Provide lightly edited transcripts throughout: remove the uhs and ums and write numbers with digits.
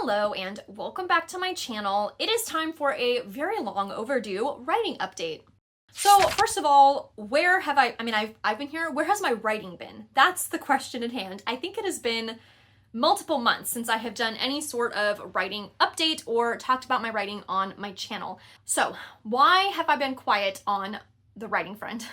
Hello and welcome back to my channel. It is time for a very long overdue writing update. So first of all, where have I've been here, where has my writing been? That's the question at hand. I think it has been multiple months since I have done any sort of writing update or talked about my writing on my channel. So why have I been quiet on the writing front?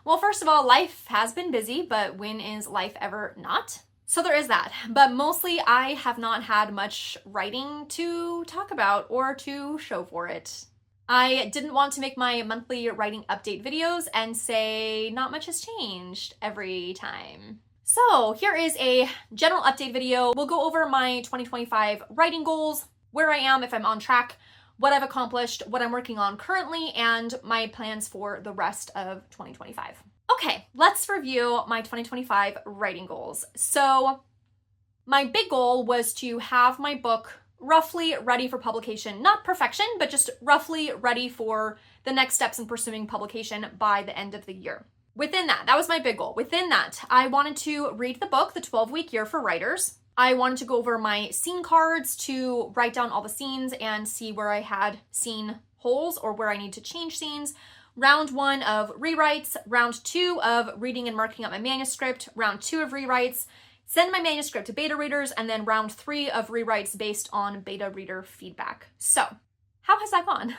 Well, first of all, life has been busy, but when is life ever not? So there is that, but mostly I have not had much writing to talk about or to show for it. I didn't want to make my monthly writing update videos and say not much has changed every time. So here is a general update video. We'll go over my 2025 writing goals, where I am, if I'm on track, what I've accomplished, what I'm working on currently, and my plans for the rest of 2025. Okay, let's review my 2025 writing goals. So my big goal was to have my book roughly ready for publication, not perfection, but just roughly ready for the next steps in pursuing publication by the end of the year. Within that was my big goal. Within that, I wanted to read the book, The 12-Week Year for Writers. I wanted to go over my scene cards to write down all the scenes and see where I had scene holes or where I need to change scenes. Round 1 of rewrites, round 2 of reading and marking up my manuscript, round 2 of rewrites, send my manuscript to beta readers, and then round 3 of rewrites based on beta reader feedback. So, how has that gone?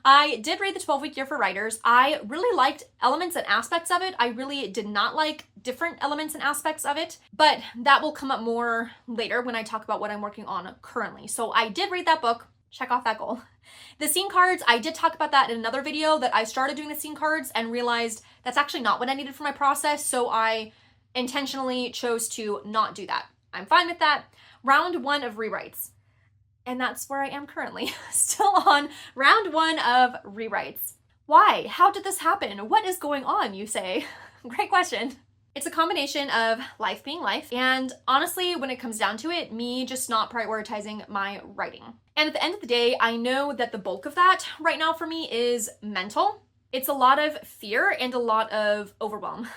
I did read The 12-Week Year for Writers. I really liked elements and aspects of it. I really did not like different elements and aspects of it, but that will come up more later when I talk about what I'm working on currently. So I did read that book. Check off that goal. The scene cards, I did talk about that in another video, that I started doing the scene cards and realized that's actually not what I needed for my process, so I intentionally chose to not do that. I'm fine with that. Round 1 of rewrites. And that's where I am currently, still on round 1 of rewrites. Why? How did this happen? What is going on, you say? Great question. It's a combination of life being life, and honestly, when it comes down to it, me just not prioritizing my writing. And at the end of the day, I know that the bulk of that right now for me is mental. It's a lot of fear and a lot of overwhelm.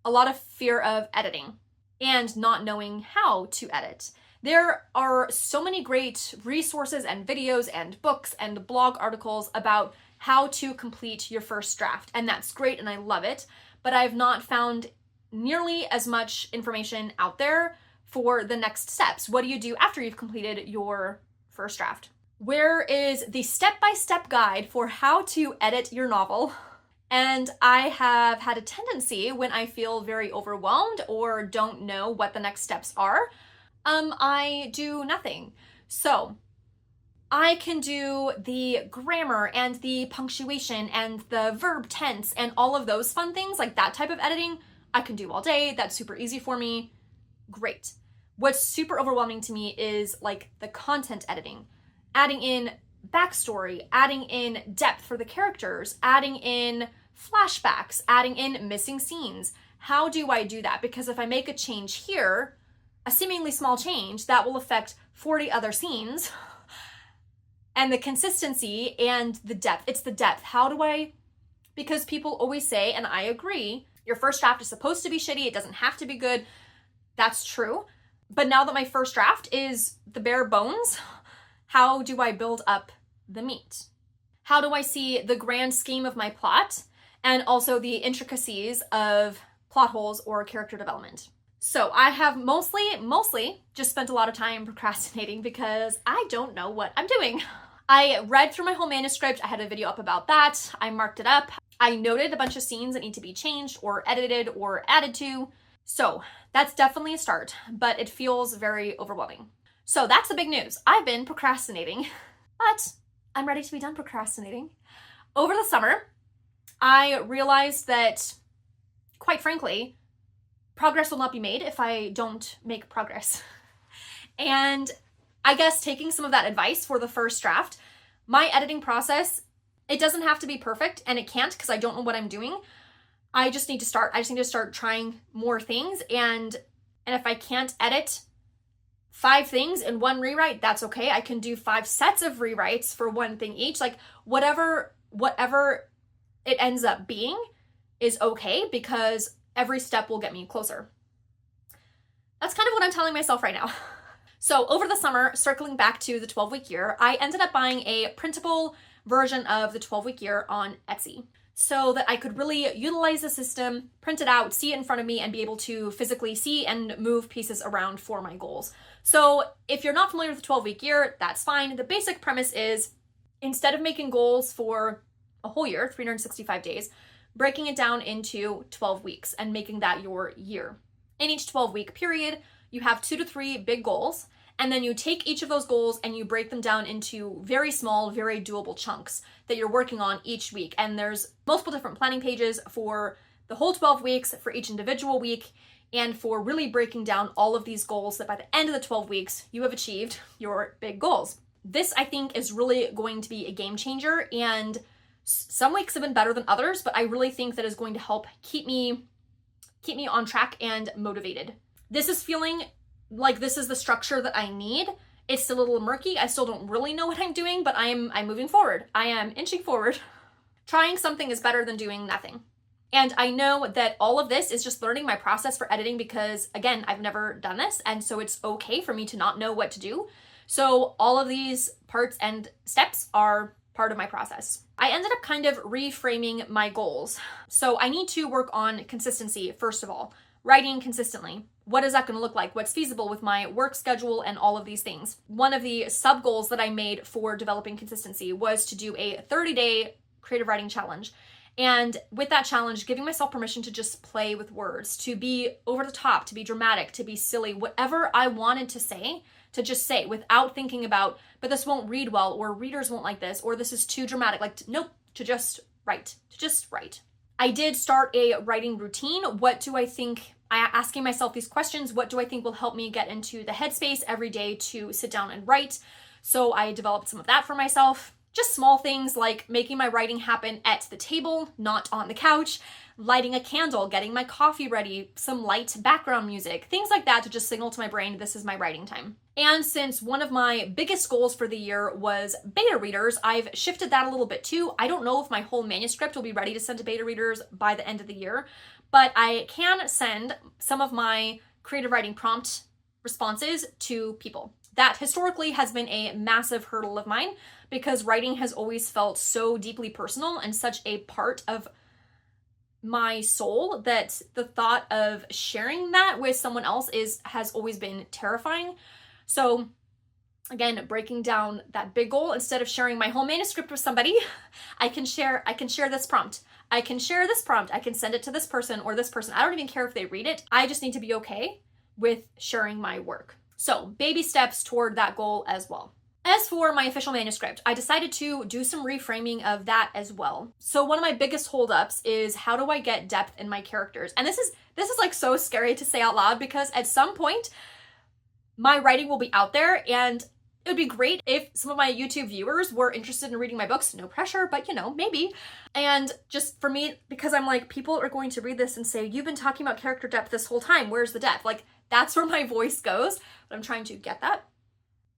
A lot of fear of editing and not knowing how to edit. There are so many great resources and videos and books and blog articles about how to complete your first draft, and that's great and I love it, but I've not found nearly as much information out there for the next steps. What do you do after you've completed your first draft? Where is the step-by-step guide for how to edit your novel? And I have had a tendency when I feel very overwhelmed or don't know what the next steps are, I do nothing. So I can do the grammar and the punctuation and the verb tense and all of those fun things, like that type of editing, I can do all day. That's super easy for me. Great. What's super overwhelming to me is like the content editing, adding in backstory, adding in depth for the characters, adding in flashbacks, adding in missing scenes. How do I do that? Because if I make a change here, a seemingly small change, that will affect 40 other scenes. And the consistency and the depth, it's the depth. How do I, because people always say, and I agree, your first draft is supposed to be shitty, it doesn't have to be good. That's true. But now that my first draft is the bare bones, how do I build up the meat? How do I see the grand scheme of my plot and also the intricacies of plot holes or character development? So I have mostly just spent a lot of time procrastinating because I don't know what I'm doing. I read through my whole manuscript. I had a video up about that. I marked it up. I noted a bunch of scenes that need to be changed or edited or added to. So that's definitely a start, but it feels very overwhelming. So that's the big news. I've been procrastinating, but I'm ready to be done procrastinating. Over the summer, I realized that, quite frankly, progress will not be made if I don't make progress. And I guess taking some of that advice for the first draft, my editing process, it doesn't have to be perfect, and it can't because I don't know what I'm doing. I just need to start trying more things, and if I can't edit 5 things in one rewrite, that's okay. I can do 5 sets of rewrites for one thing each. Like whatever it ends up being is okay because every step will get me closer. That's kind of what I'm telling myself right now. So over the summer, circling back to the 12-week year, I ended up buying a printable version of the 12-week year on Etsy so that I could really utilize the system, print it out, see it in front of me, and be able to physically see and move pieces around for my goals. So if you're not familiar with the 12-week year, that's fine. The basic premise is instead of making goals for a whole year, 365 days, breaking it down into 12 weeks and making that your year. In each 12-week period, you have 2 to 3 big goals, and then you take each of those goals and you break them down into very small, very doable chunks that you're working on each week. And there's multiple different planning pages for the whole 12 weeks, for each individual week, and for really breaking down all of these goals that by the end of the 12 weeks, you have achieved your big goals. This, I think, is really going to be a game changer, and some weeks have been better than others, but I really think that is going to help keep me on track and motivated. This is feeling like this is the structure that I need. It's still a little murky. I still don't really know what I'm doing, but I'm moving forward. I am inching forward. Trying something is better than doing nothing. And I know that all of this is just learning my process for editing because, again, I've never done this, and so it's okay for me to not know what to do. So all of these parts and steps are part of my process. I ended up kind of reframing my goals. So I need to work on consistency, first of all. Writing consistently. What is that going to look like? What's feasible with my work schedule and all of these things? One of the sub goals that I made for developing consistency was to do a 30-day creative writing challenge. And with that challenge, giving myself permission to just play with words, to be over the top, to be dramatic, to be silly, whatever I wanted to say, to just say without thinking about, but this won't read well, or readers won't like this, or this is too dramatic. Like, nope, to just write. I did start a writing routine. What do I think? Asking myself these questions, what do I think will help me get into the headspace every day to sit down and write? So I developed some of that for myself. Just small things like making my writing happen at the table, not on the couch, lighting a candle, getting my coffee ready, some light background music, things like that to just signal to my brain, this is my writing time. And since one of my biggest goals for the year was beta readers, I've shifted that a little bit too. I don't know if my whole manuscript will be ready to send to beta readers by the end of the year, but I can send some of my creative writing prompt responses to people. That historically has been a massive hurdle of mine because writing has always felt so deeply personal and such a part of my soul that the thought of sharing that with someone else has always been terrifying. So again, breaking down that big goal, instead of sharing my whole manuscript with somebody, I can share this prompt. I can share this prompt. I can send it to this person or this person. I don't even care if they read it. I just need to be okay with sharing my work. So baby steps toward that goal as well. As for my official manuscript, I decided to do some reframing of that as well. So one of my biggest holdups is how do I get depth in my characters? And this is like so scary to say out loud because at some point my writing will be out there, and it would be great if some of my YouTube viewers were interested in reading my books. No pressure, but maybe. And just for me, because I'm like, people are going to read this and say, you've been talking about character depth this whole time. Where's the depth? Like, that's where my voice goes. But I'm trying to get that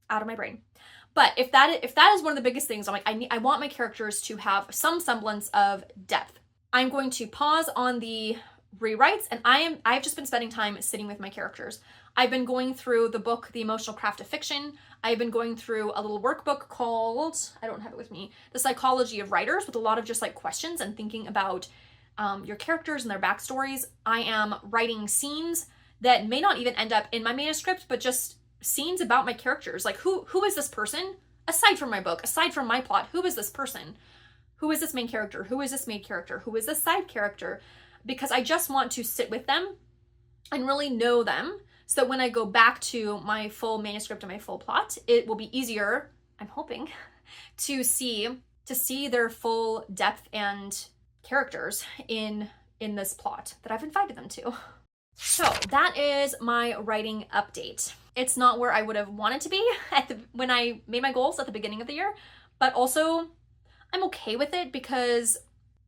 out of my brain. But if that is one of the biggest things, I'm like, I want my characters to have some semblance of depth. I'm going to pause on the rewrites, and I've just been spending time sitting with my characters. I've been going through the book, The Emotional Craft of Fiction. I've been going through a little workbook called, I don't have it with me, The Psychology of Writers, with a lot of just like questions and thinking about your characters and their backstories. I am writing scenes that may not even end up in my manuscript, but just scenes about my characters. Like who is this person? Aside from my book, aside from my plot, who is this person? Who is this main character? Who is this main character? Who is this side character? Because I just want to sit with them and really know them, so that when I go back to my full manuscript and my full plot, it will be easier, I'm hoping, to see their full depth and characters in this plot that I've invited them to. So that is my writing update. It's not where I would have wanted to be when I made my goals at the beginning of the year, but also I'm okay with it because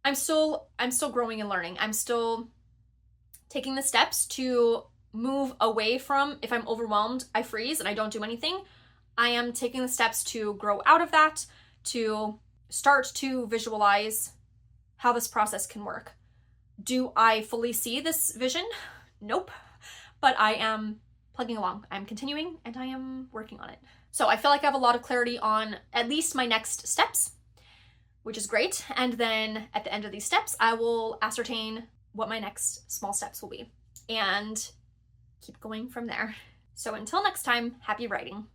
I'm still growing and learning. I'm still taking the steps to move away from, if I'm overwhelmed, I freeze and I don't do anything. I am taking the steps to grow out of that, to start to visualize how this process can work. Do I fully see this vision? Nope. But I am plugging along. I'm continuing and I am working on it. So I feel like I have a lot of clarity on at least my next steps, which is great. And then at the end of these steps, I will ascertain what my next small steps will be and keep going from there. So until next time, happy writing.